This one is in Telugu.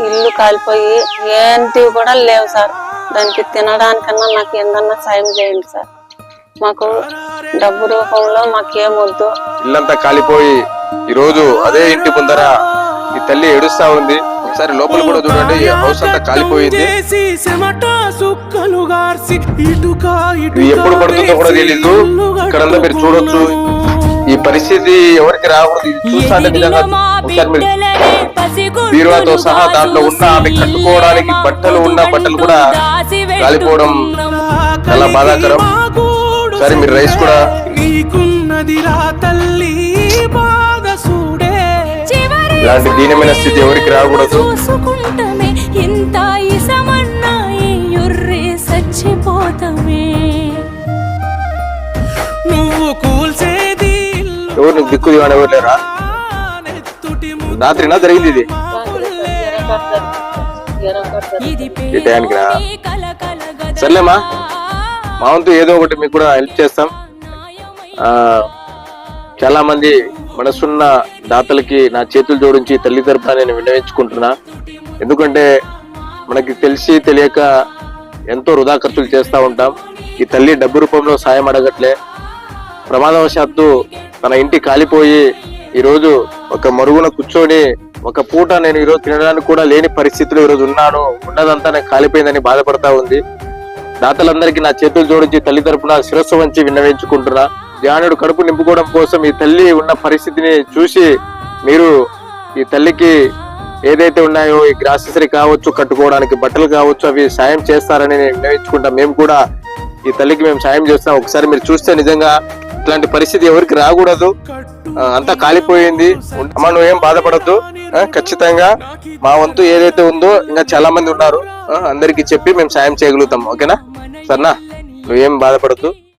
ఇల్లు కాలిపోయి ఏంటివి కూడా లేవు సార్. దానికి తినడానికన్నా నాకు ఏందన్నా సాయం చేయండి సార్. మాకు డబ్బు రూపంలో మాకేమొద్దు. ఇల్లంతా కాలిపోయి ఈ రోజు అదే ఇంటి ముందర ఈ తల్లి ఏడుస్తా ఉంది. ఒకసారి లోపల కూడా చూడండి, హౌస్ అంతా కాలిపోయింది. ఇది ఎప్పుడు పడుతుందో కూడా తెలియదు. ఇక్కడంతా మీరు చూడొచ్చు. ఈ పరిస్థితి ఎవరికి రాకూడదు. చూస్తాంటే నిజంగా ఒకసారి మీరు బీరువాతో సహా దాంట్లో ఉన్న ఆమె కట్టుకోవడానికి బట్టలు ఉన్న బట్టలు కూడా కాలిపోవడం చాలా బాధాకరం. సరే మీరు రైస్ కూడా ఇలాంటి దీనమైన స్థితి ఎవరికి రాకూడదు. ఎవరు నీకు దిక్కు దివాని ఎవరు లేరా? రాత్రినా జరిగింది ఇది? ఈ టయానికి రా. సర్లేమా, మా వంతు ఏదో ఒకటి మీకు కూడా హెల్ప్ చేస్తాం. చాలా మంది మనసున్న దాతలకి నా చేతులు జోడించి తల్లి తరపున నేను విన్నవించుకుంటున్నా. ఎందుకంటే మనకి తెలిసి తెలియక ఎంతో వృధా ఖర్చులు చేస్తూ ఉంటాం. ఈ తల్లి డబ్బు రూపంలో సాయం అడగట్లే. ప్రమాదవశాత్తు తన ఇంటి కాలిపోయి ఈరోజు ఒక మరుగున కూర్చొని ఒక పూట నేను ఈరోజు తినడానికి కూడా లేని పరిస్థితిలో ఈరోజు ఉన్నాను. ఉన్నదంతా నాకు కాలిపోయిందని బాధపడతా ఉంది. దాతలందరికీ నా చేతులు జోడించి తల్లి తరపున శిరస్సు వంచి విన్నవించుకుంటున్నా. ధ్యానుడు కడుపు నింపుకోవడం కోసం ఈ తల్లి ఉన్న పరిస్థితిని చూసి మీరు ఈ తల్లికి ఏదైతే ఉన్నాయో ఈ గ్రాసరీ కావచ్చు, కట్టుకోవడానికి బట్టలు కావచ్చు, అవి సాయం చేస్తారని నేను విన్నవించుకుంటా. మేము కూడా ఈ తల్లికి మేము సాయం చేస్తాం. ఒకసారి మీరు చూస్తే నిజంగా ఇట్లాంటి పరిస్థితి ఎవరికి రాకూడదు. అంతా కాలిపోయింది. అమ్మ నువ్వేం బాధపడద్దు. ఖచ్చితంగా మా వంతు ఏదైతే ఉందో ఇంకా చాలా మంది ఉన్నారు, అందరికి చెప్పి మేము సాయం చేయగలుగుతాం. ఓకేనా? సరేనా? నువ్వేం బాధపడద్దు.